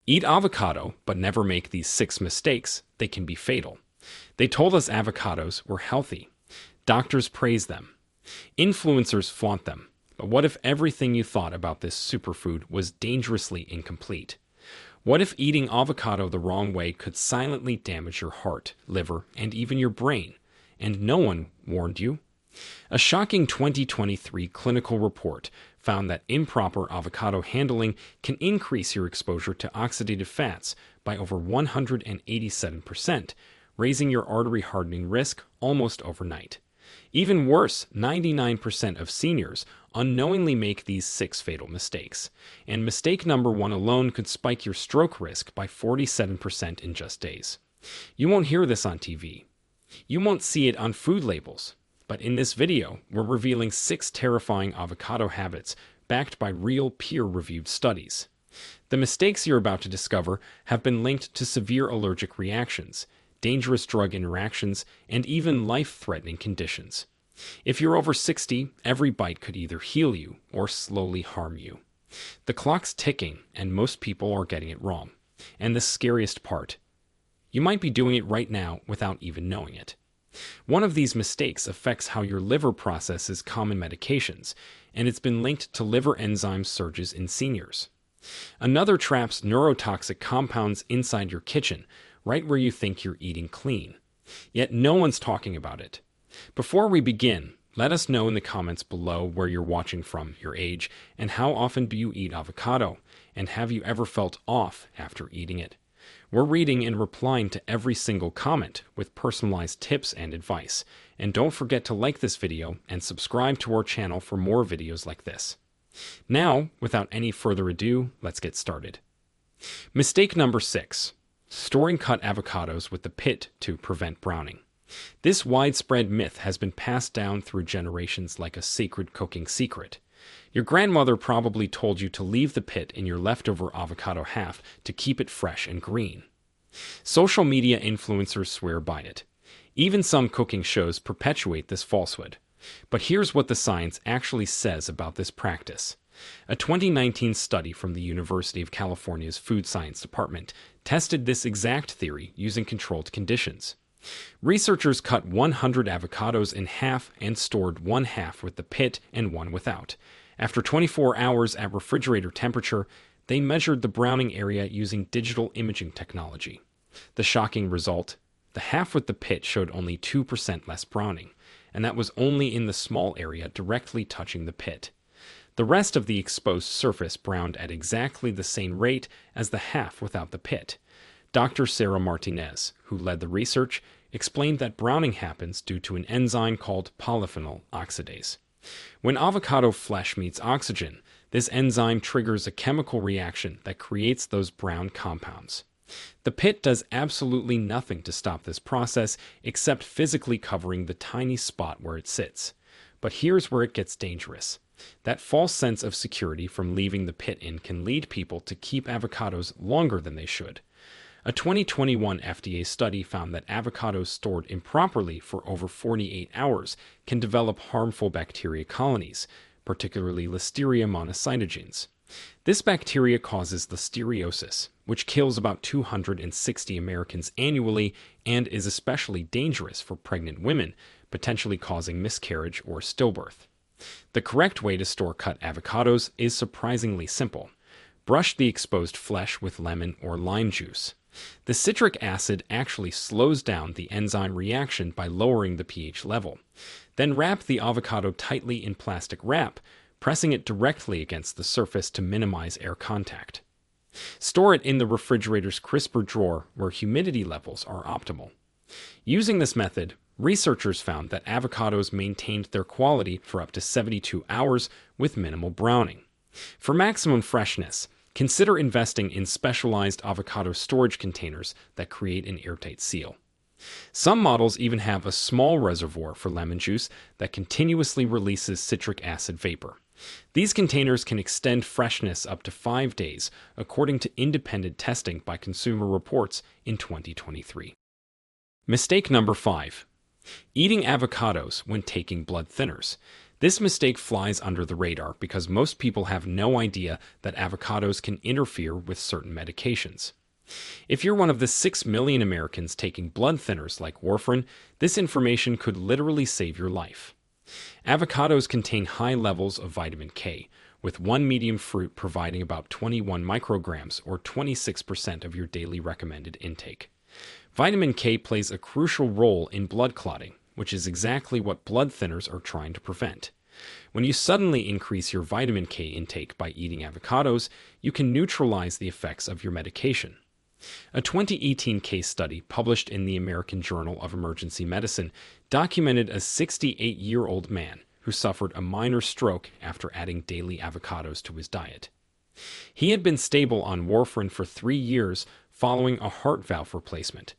Eat avocado, but never make these 6 mistakes. They can be fatal. They told us avocados were healthy. Doctors praise them. Influencers flaunt them. But what if everything you thought about this superfood was dangerously incomplete? What if eating avocado the wrong way could silently damage your heart, liver, and even your brain, and no one warned you? A shocking 2023 clinical report found that improper avocado handling can increase your exposure to oxidative fats by over 187%, raising your artery hardening risk almost overnight. Even worse, 99% of seniors unknowingly make these 6 fatal mistakes, and mistake number 1 alone could spike your stroke risk by 47% in just days. You won't hear this on TV. You won't see it on food labels. But in this video, we're revealing 6 terrifying avocado habits backed by real peer-reviewed studies. The mistakes you're about to discover have been linked to severe allergic reactions, dangerous drug interactions, and even life-threatening conditions. If you're over 60, every bite could either heal you or slowly harm you. The clock's ticking, and most people are getting it wrong. And the scariest part, you might be doing it right now without even knowing it. One of these mistakes affects how your liver processes common medications, and it's been linked to liver enzyme surges in seniors. Another traps neurotoxic compounds inside your kitchen, right where you think you're eating clean. Yet no one's talking about it. Before we begin, let us know in the comments below where you're watching from, your age, and how often do you eat avocado, and have you ever felt off after eating it? We're reading and replying to every single comment with personalized tips and advice. And don't forget to like this video and subscribe to our channel for more videos like this. Now, without any further ado, let's get started. Mistake number 6. Storing cut avocados with the pit to prevent browning. This widespread myth has been passed down through generations like a sacred cooking secret. Your grandmother probably told you to leave the pit in your leftover avocado half to keep it fresh and green. Social media influencers swear by it. Even some cooking shows perpetuate this falsehood. But here's what the science actually says about this practice. A 2019 study from the University of California's Food Science Department tested this exact theory using controlled conditions. Researchers cut 100 avocados in half and stored one half with the pit and one without. After 24 hours at refrigerator temperature, they measured the browning area using digital imaging technology. The shocking result? The half with the pit showed only 2% less browning, and that was only in the small area directly touching the pit. The rest of the exposed surface browned at exactly the same rate as the half without the pit. Dr. Sarah Martinez, who led the research, explained that browning happens due to an enzyme called polyphenol oxidase. When avocado flesh meets oxygen, this enzyme triggers a chemical reaction that creates those brown compounds. The pit does absolutely nothing to stop this process except physically covering the tiny spot where it sits. But here's where it gets dangerous. That false sense of security from leaving the pit in can lead people to keep avocados longer than they should. A 2021 FDA study found that avocados stored improperly for over 48 hours can develop harmful bacteria colonies, particularly Listeria monocytogenes. This bacteria causes listeriosis, which kills about 260 Americans annually and is especially dangerous for pregnant women, potentially causing miscarriage or stillbirth. The correct way to store cut avocados is surprisingly simple. Brush the exposed flesh with lemon or lime juice. The citric acid actually slows down the enzyme reaction by lowering the pH level. Then wrap the avocado tightly in plastic wrap, pressing it directly against the surface to minimize air contact. Store it in the refrigerator's crisper drawer where humidity levels are optimal. Using this method, researchers found that avocados maintained their quality for up to 72 hours with minimal browning. For maximum freshness, consider investing in specialized avocado storage containers that create an airtight seal. Some models even have a small reservoir for lemon juice that continuously releases citric acid vapor. These containers can extend freshness up to 5 days, according to independent testing by Consumer Reports in 2023. Mistake number 5. Eating avocados when taking blood thinners. This mistake flies under the radar because most people have no idea that avocados can interfere with certain medications. If you're one of the 6 million Americans taking blood thinners like warfarin, this information could literally save your life. Avocados contain high levels of vitamin K, with one medium fruit providing about 21 micrograms or 26% of your daily recommended intake. Vitamin K plays a crucial role in blood clotting, which is exactly what blood thinners are trying to prevent. When you suddenly increase your vitamin K intake by eating avocados, you can neutralize the effects of your medication. A 2018 case study published in the American Journal of Emergency Medicine documented a 68-year-old man who suffered a minor stroke after adding daily avocados to his diet. He had been stable on warfarin for 3 years following a heart valve replacement.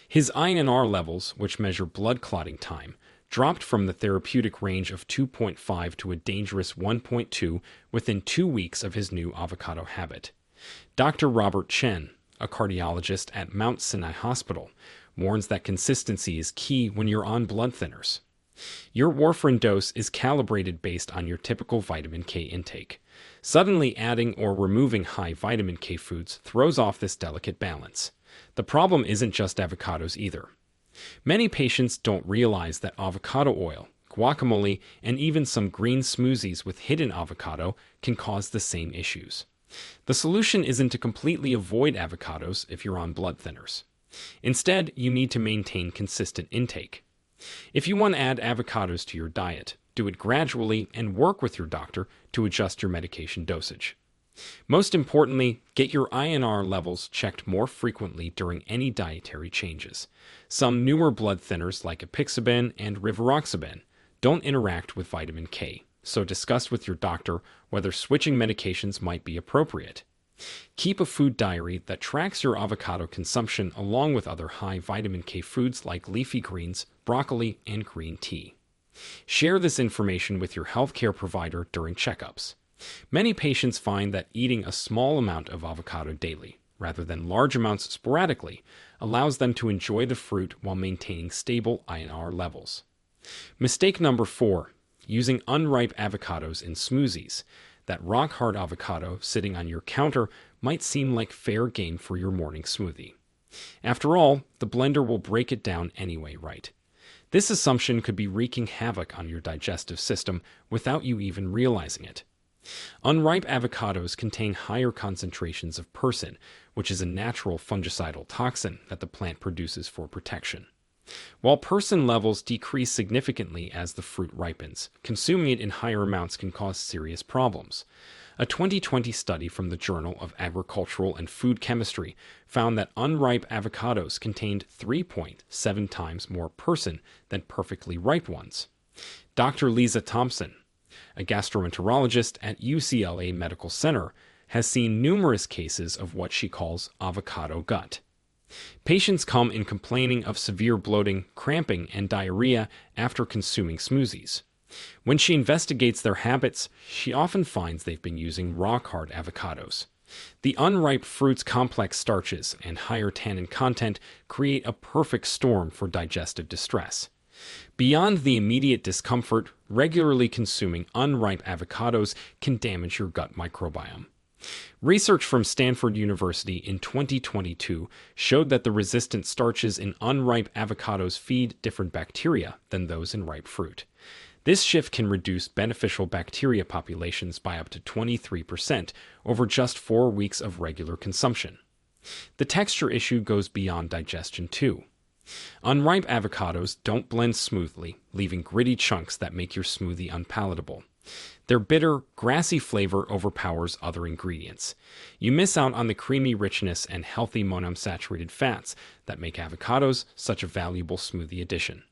His INR levels, which measure blood clotting time, dropped from the therapeutic range of 2.5 to a dangerous 1.2 within 2 weeks of his new avocado habit. Dr. Robert Chen, a cardiologist at Mount Sinai Hospital, warns that consistency is key when you're on blood thinners. Your warfarin dose is calibrated based on your typical vitamin K intake. Suddenly adding or removing high vitamin K foods throws off this delicate balance. The problem isn't just avocados either. Many patients don't realize that avocado oil, guacamole, and even some green smoothies with hidden avocado can cause the same issues. The solution isn't to completely avoid avocados if you're on blood thinners. Instead, you need to maintain consistent intake. If you want to add avocados to your diet, do it gradually and work with your doctor to adjust your medication dosage. Most importantly, get your INR levels checked more frequently during any dietary changes. Some newer blood thinners like apixaban and rivaroxaban don't interact with vitamin K, so discuss with your doctor whether switching medications might be appropriate. Keep a food diary that tracks your avocado consumption along with other high vitamin K foods like leafy greens, broccoli, and green tea. Share this information with your healthcare provider during checkups. Many patients find that eating a small amount of avocado daily, rather than large amounts sporadically, allows them to enjoy the fruit while maintaining stable INR levels. Mistake number 4. Using unripe avocados in smoothies. That rock-hard avocado sitting on your counter might seem like fair game for your morning smoothie. After all, the blender will break it down anyway, right? This assumption could be wreaking havoc on your digestive system without you even realizing it. Unripe avocados contain higher concentrations of persin, which is a natural fungicidal toxin that the plant produces for protection. While persin levels decrease significantly as the fruit ripens, consuming it in higher amounts can cause serious problems. A 2020 study from the Journal of Agricultural and Food Chemistry found that unripe avocados contained 3.7 times more persin than perfectly ripe ones. Dr. Lisa Thompson, a gastroenterologist at UCLA Medical Center, has seen numerous cases of what she calls avocado gut. Patients come in complaining of severe bloating, cramping, and diarrhea after consuming smoothies. When she investigates their habits, she often finds they've been using rock-hard avocados. The unripe fruit's complex starches and higher tannin content create a perfect storm for digestive distress. Beyond the immediate discomfort, regularly consuming unripe avocados can damage your gut microbiome. Research from Stanford University in 2022 showed that the resistant starches in unripe avocados feed different bacteria than those in ripe fruit. This shift can reduce beneficial bacteria populations by up to 23% over just 4 weeks of regular consumption. The texture issue goes beyond digestion too. Unripe avocados don't blend smoothly, leaving gritty chunks that make your smoothie unpalatable. Their bitter, grassy flavor overpowers other ingredients. You miss out on the creamy richness and healthy monounsaturated fats that make avocados such a valuable smoothie addition.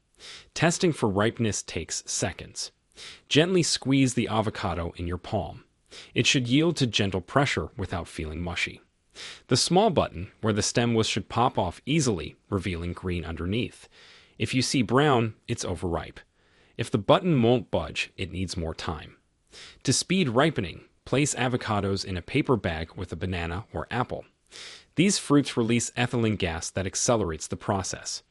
Testing for ripeness takes seconds. Gently squeeze the avocado in your palm. It should yield to gentle pressure without feeling mushy. The small button, where the stem should pop off easily, revealing green underneath. If you see brown, it's overripe. If the button won't budge, it needs more time. To speed ripening, place avocados in a paper bag with a banana or apple. These fruits release ethylene gas that accelerates the process.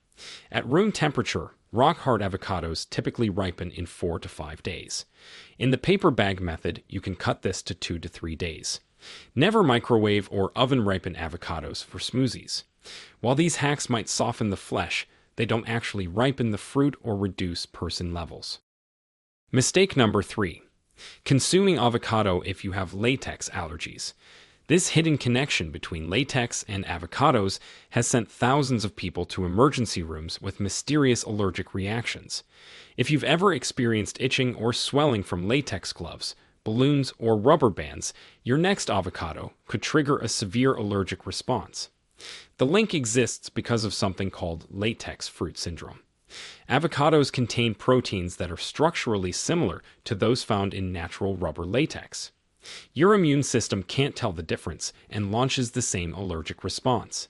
At room temperature, Rock-hard avocados typically ripen in 4 to 5 days. In the paper bag method, you can cut this to 2 to 3 days. Never microwave or oven-ripen avocados for smoothies. While these hacks might soften the flesh, they don't actually ripen the fruit or reduce persin levels. Mistake number 3. Consuming avocado if you have latex allergies. This hidden connection between latex and avocados has sent thousands of people to emergency rooms with mysterious allergic reactions. If you've ever experienced itching or swelling from latex gloves, balloons, or rubber bands, your next avocado could trigger a severe allergic response. The link exists because of something called latex fruit syndrome. Avocados contain proteins that are structurally similar to those found in natural rubber latex. Your immune system can't tell the difference and launches the same allergic response.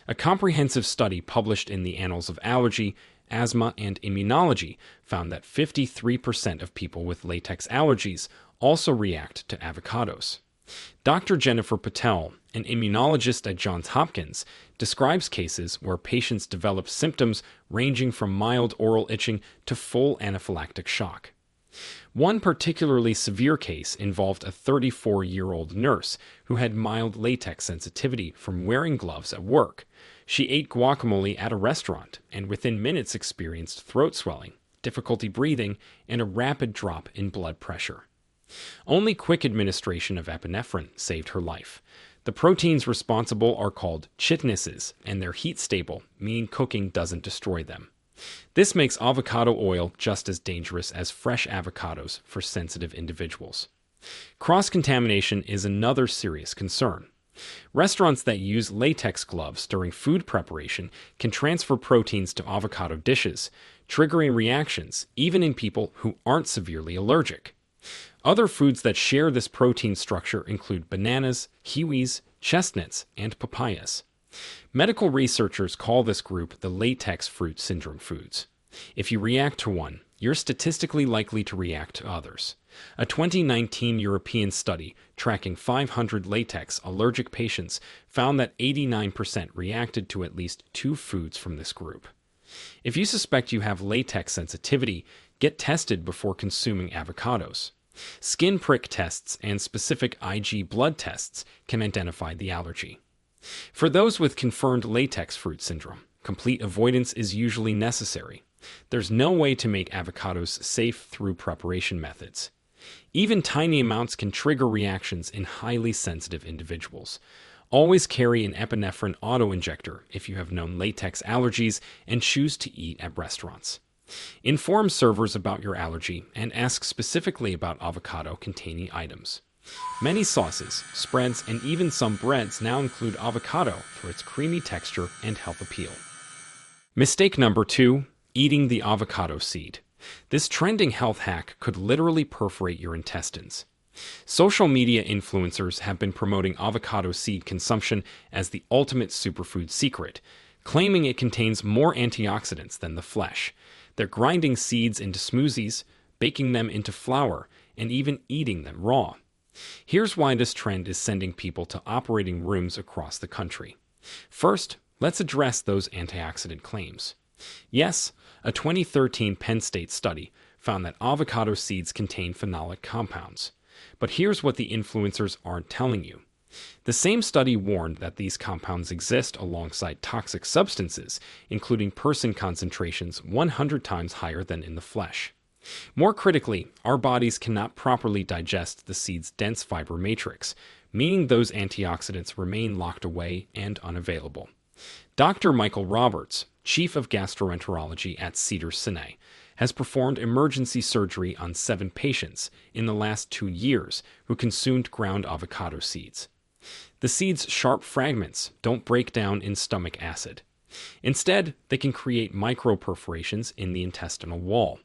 A comprehensive study published in the Annals of Allergy, Asthma, and Immunology found that 53% of people with latex allergies also react to avocados. Dr. Jennifer Patel, an immunologist at Johns Hopkins, describes cases where patients develop symptoms ranging from mild oral itching to full anaphylactic shock. One particularly severe case involved a 34-year-old nurse who had mild latex sensitivity from wearing gloves at work. She ate guacamole at a restaurant and within minutes experienced throat swelling, difficulty breathing, and a rapid drop in blood pressure. Only quick administration of epinephrine saved her life. The proteins responsible are called chitinases, and they're heat stable, meaning cooking doesn't destroy them. This makes avocado oil just as dangerous as fresh avocados for sensitive individuals. Cross-contamination is another serious concern. Restaurants that use latex gloves during food preparation can transfer proteins to avocado dishes, triggering reactions even in people who aren't severely allergic. Other foods that share this protein structure include bananas, kiwis, chestnuts, and papayas. Medical researchers call this group the latex fruit syndrome foods. If you react to one, you're statistically likely to react to others. A 2019 European study tracking 500 latex allergic patients found that 89% reacted to at least 2 foods from this group. If you suspect you have latex sensitivity, get tested before consuming avocados. Skin prick tests and specific Ig blood tests can identify the allergy. For those with confirmed latex fruit syndrome, complete avoidance is usually necessary. There's no way to make avocados safe through preparation methods. Even tiny amounts can trigger reactions in highly sensitive individuals. Always carry an epinephrine auto-injector if you have known latex allergies and choose to eat at restaurants. Inform servers about your allergy and ask specifically about avocado-containing items. Many sauces, spreads, and even some breads now include avocado for its creamy texture and health appeal. Mistake number 2, eating the avocado seed. This trending health hack could literally perforate your intestines. Social media influencers have been promoting avocado seed consumption as the ultimate superfood secret, claiming it contains more antioxidants than the flesh. They're grinding seeds into smoothies, baking them into flour, and even eating them raw. Here's why this trend is sending people to operating rooms across the country. First, let's address those antioxidant claims. Yes, a 2013 Penn State study found that avocado seeds contain phenolic compounds. But here's what the influencers aren't telling you. The same study warned that these compounds exist alongside toxic substances, including persin concentrations 100 times higher than in the flesh. More critically, our bodies cannot properly digest the seed's dense fiber matrix, meaning those antioxidants remain locked away and unavailable. Dr. Michael Roberts, chief of gastroenterology at Cedars-Sinai, has performed emergency surgery on 7 patients in the last 2 years who consumed ground avocado seeds. The seeds' sharp fragments don't break down in stomach acid. Instead, they can create microperforations in the intestinal wall.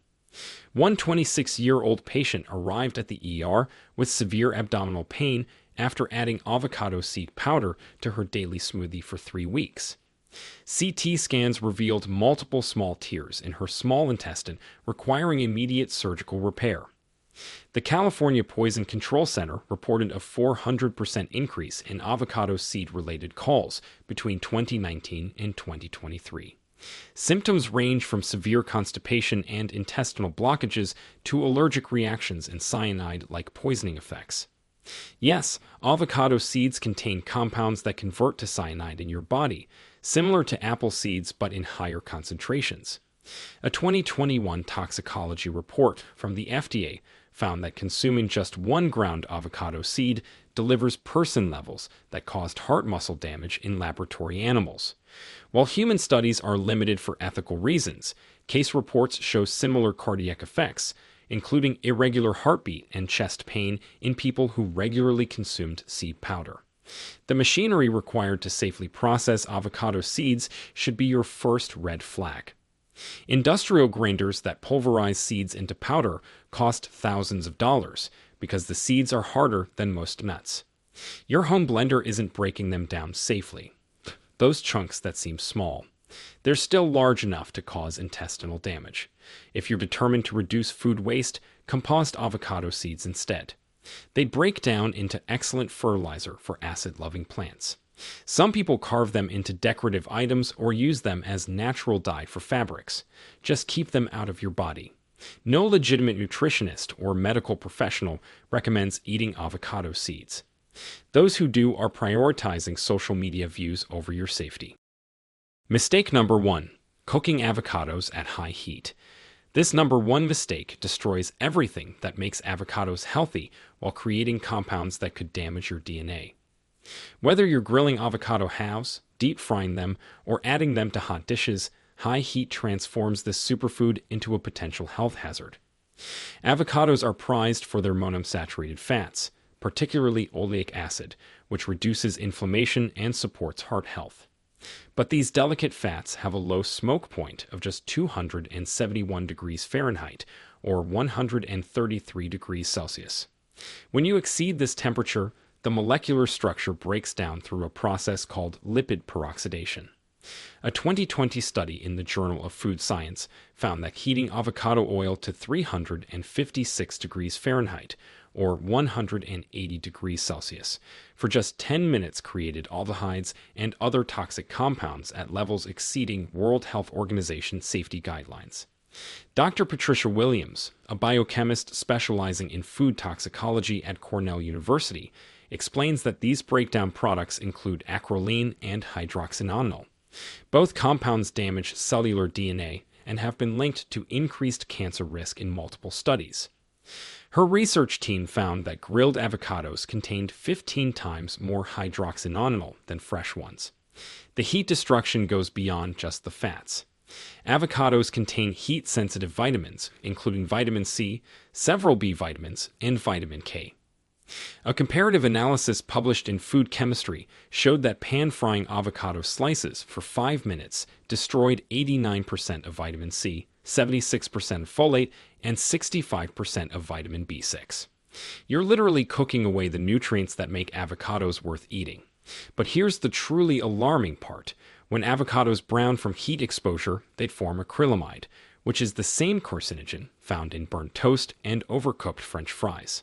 One 26-year-old patient arrived at the ER with severe abdominal pain after adding avocado seed powder to her daily smoothie for 3 weeks. CT scans revealed multiple small tears in her small intestine, requiring immediate surgical repair. The California Poison Control Center reported a 400% increase in avocado seed-related calls between 2019 and 2023. Symptoms range from severe constipation and intestinal blockages to allergic reactions and cyanide-like poisoning effects. Yes, avocado seeds contain compounds that convert to cyanide in your body, similar to apple seeds but in higher concentrations. A 2021 toxicology report from the FDA found that consuming just one ground avocado seed delivers persin levels that caused heart muscle damage in laboratory animals. While human studies are limited for ethical reasons, case reports show similar cardiac effects, including irregular heartbeat and chest pain in people who regularly consumed seed powder. The machinery required to safely process avocado seeds should be your first red flag. Industrial grinders that pulverize seeds into powder cost thousands of dollars because the seeds are harder than most nuts. Your home blender isn't breaking them down safely. Those chunks that seem small, they're still large enough to cause intestinal damage. If you're determined to reduce food waste, compost avocado seeds instead. They break down into excellent fertilizer for acid-loving plants. Some people carve them into decorative items or use them as natural dye for fabrics. Just keep them out of your body. No legitimate nutritionist or medical professional recommends eating avocado seeds. Those who do are prioritizing social media views over your safety. Mistake number 1. Cooking avocados at high heat. This number 1 mistake destroys everything that makes avocados healthy while creating compounds that could damage your DNA. Whether you're grilling avocado halves, deep frying them, or adding them to hot dishes, high heat transforms this superfood into a potential health hazard. Avocados are prized for their monounsaturated fats, particularly oleic acid, which reduces inflammation and supports heart health. But these delicate fats have a low smoke point of just 271 degrees Fahrenheit, or 133 degrees Celsius. When you exceed this temperature, the molecular structure breaks down through a process called lipid peroxidation. A 2020 study in the Journal of Food Science found that heating avocado oil to 356 degrees Fahrenheit, or 180 degrees Celsius, for just 10 minutes created aldehydes and other toxic compounds at levels exceeding World Health Organization safety guidelines. Dr. Patricia Williams, a biochemist specializing in food toxicology at Cornell University, explains that these breakdown products include acrolein and hydroxynonenal. Both compounds damage cellular DNA and have been linked to increased cancer risk in multiple studies. Her research team found that grilled avocados contained 15 times more hydroxynonenal than fresh ones. The heat destruction goes beyond just the fats. Avocados contain heat-sensitive vitamins, including vitamin C, several B vitamins, and vitamin K. A comparative analysis published in Food Chemistry showed that pan-frying avocado slices for 5 minutes destroyed 89% of vitamin C, 76% of folate, and 65% of vitamin B6. You're literally cooking away the nutrients that make avocados worth eating. But here's the truly alarming part. When avocados brown from heat exposure, they'd form acrylamide, which is the same carcinogen found in burnt toast and overcooked French fries.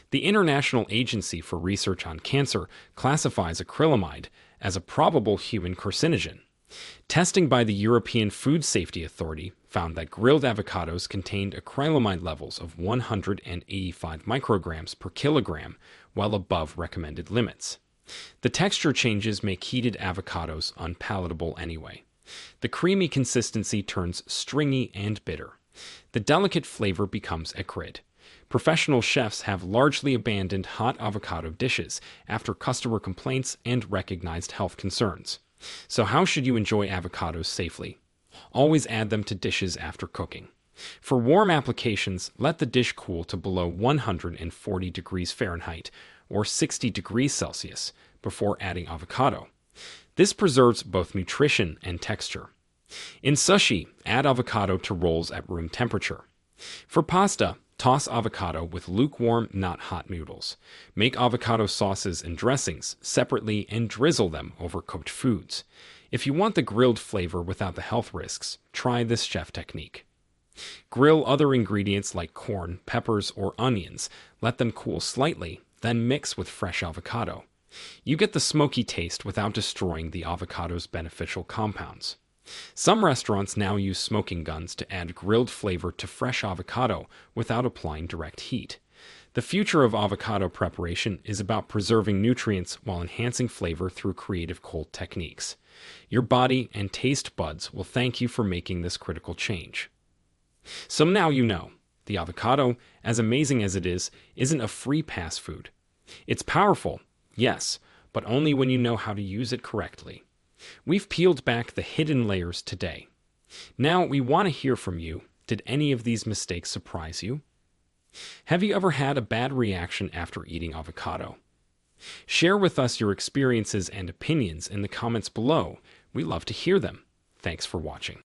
The International Agency for Research on Cancer classifies acrylamide as a probable human carcinogen. Testing by the European Food Safety Authority found that grilled avocados contained acrylamide levels of 185 micrograms per kilogram, well above recommended limits. The texture changes make heated avocados unpalatable anyway. The creamy consistency turns stringy and bitter. The delicate flavor becomes acrid. Professional chefs have largely abandoned hot avocado dishes after customer complaints and recognized health concerns. So how should you enjoy avocados safely? Always add them to dishes after cooking. For warm applications, let the dish cool to below 140 degrees Fahrenheit or 60 degrees Celsius before adding avocado. This preserves both nutrition and texture. In sushi, add avocado to rolls at room temperature. For pasta, toss avocado with lukewarm, not hot noodles. Make avocado sauces and dressings separately and drizzle them over cooked foods. If you want the grilled flavor without the health risks, try this chef technique. Grill other ingredients like corn, peppers, or onions. Let them cool slightly, then mix with fresh avocado. You get the smoky taste without destroying the avocado's beneficial compounds. Some restaurants now use smoking guns to add grilled flavor to fresh avocado without applying direct heat. The future of avocado preparation is about preserving nutrients while enhancing flavor through creative cold techniques. Your body and taste buds will thank you for making this critical change. So now you know, the avocado, as amazing as it is, isn't a free pass food. It's powerful, yes, but only when you know how to use it correctly. We've peeled back the hidden layers today. Now we want to hear from you. Did any of these mistakes surprise you? Have you ever had a bad reaction after eating avocado? Share with us your experiences and opinions in the comments below. We love to hear them. Thanks for watching.